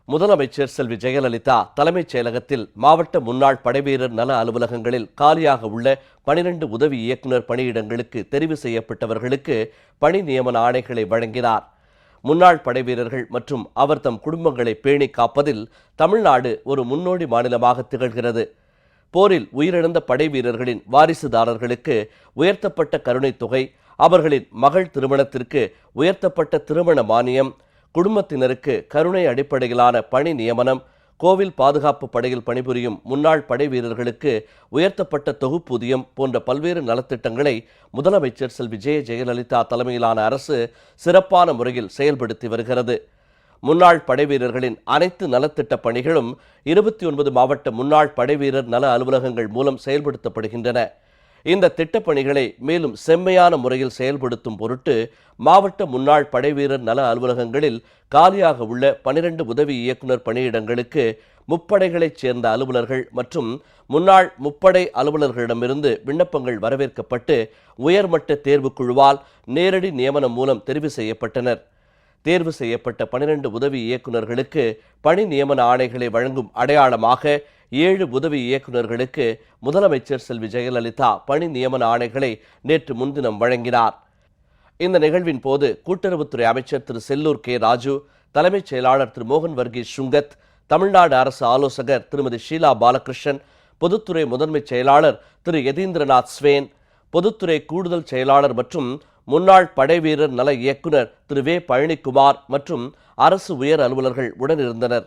முதலமைச்சர் செல்வி ஜெயலலிதா தலைமைச் செயலகத்தில் மாவட்ட முன்னாள் படைவீரர் நல அலுவலகங்களில் காலியாக உள்ள 12 உதவி இயக்குநர் பணியிடங்களுக்கு தெரிவு செய்யப்பட்டவர்களுக்கு பணி நியமன ஆணைகளை வழங்கினார். முன்னாள் படைவீரர்கள் மற்றும் அவர் தம் குடும்பங்களை பேணி காப்பதில் தமிழ்நாடு ஒரு முன்னோடி மாநிலமாக திகழ்கிறது. போரில் உயிரிழந்த படைவீரர்களின் வாரிசுதாரர்களுக்கு உயர்த்தப்பட்ட கருணைத் தொகை, அவர்களின் மகள் திருமணத்திற்கு உயர்த்தப்பட்ட திருமண மானியம், குடும்பத்தினருக்கு கருணை அடிப்படையிலான பணி நியமனம், கோவில் பாதுகாப்பு படையில் பணிபுரியும் முன்னாள் படை வீரர்களுக்கு உயர்த்தப்பட்ட தொகுப்பூதியம் போன்ற பல்வேறு நலத்திட்டங்களை முதலமைச்சர் செல்வி ஜெயலலிதா தலைமையிலான அரசு சிறப்பான முறையில் செயல்படுத்தி வருகிறது. முன்னாள் படைவீரர்களின் அனைத்து நலத்திட்ட பணிகளும் 29 மாவட்ட முன்னாள் படைவீரர் நல அலுவலகங்கள் மூலம் செயல்படுத்தப்படுகின்றன. இந்த திட்டப்பணிகளை மேலும் செம்மையான முறையில் செயல்படுத்தும் பொருட்டு மாவட்ட முன்னாள் படைவீரர் நல அலுவலகங்களில் காலியாக உள்ள 12 உதவி இயக்குநர் பணியிடங்களுக்கு முப்படைகளைச் சேர்ந்த அலுவலர்கள் மற்றும் முன்னாள் முப்படை அலுவலர்களிடமிருந்து விண்ணப்பங்கள் வரவேற்கப்பட்டு உயர்மட்ட தேர்வுக்குழுவால் நேரடி நியமனம் மூலம் தெரிவு செய்யப்பட்டனர். தேர்வு செய்யப்பட்ட 12 உதவி இயக்குநர்களுக்கு பணி நியமன ஆணைகளை வழங்கும் அடையாளமாக 7 உதவி இயக்குநர்களுக்கு முதலமைச்சர் செல்வி ஜெயலலிதா பணி நியமன ஆணைகளை நேற்று முன்தினம் வழங்கினார். இந்த நிகழ்வின் போது கூட்டுறவுத்துறை அமைச்சர் திரு செல்லூர் கே ராஜு, தலைமைச் செயலாளர் திரு மோகன் வர்கீஸ் சுங்கத், தமிழ்நாடு அரசு ஆலோசகர் திருமதி ஷீலா பாலகிருஷ்ணன், பொதுத்துறை முதன்மைச் செயலாளர் திரு யதீந்திரநாத் ஸ்வேன், பொதுத்துறை கூடுதல் செயலாளர் மற்றும் முன்னாள் படைவீரர் நல இயக்குநர் திரு வே பழனிக்குமார் மற்றும் அரசு உயர் அலுவலர்கள் உடனிருந்தனர்.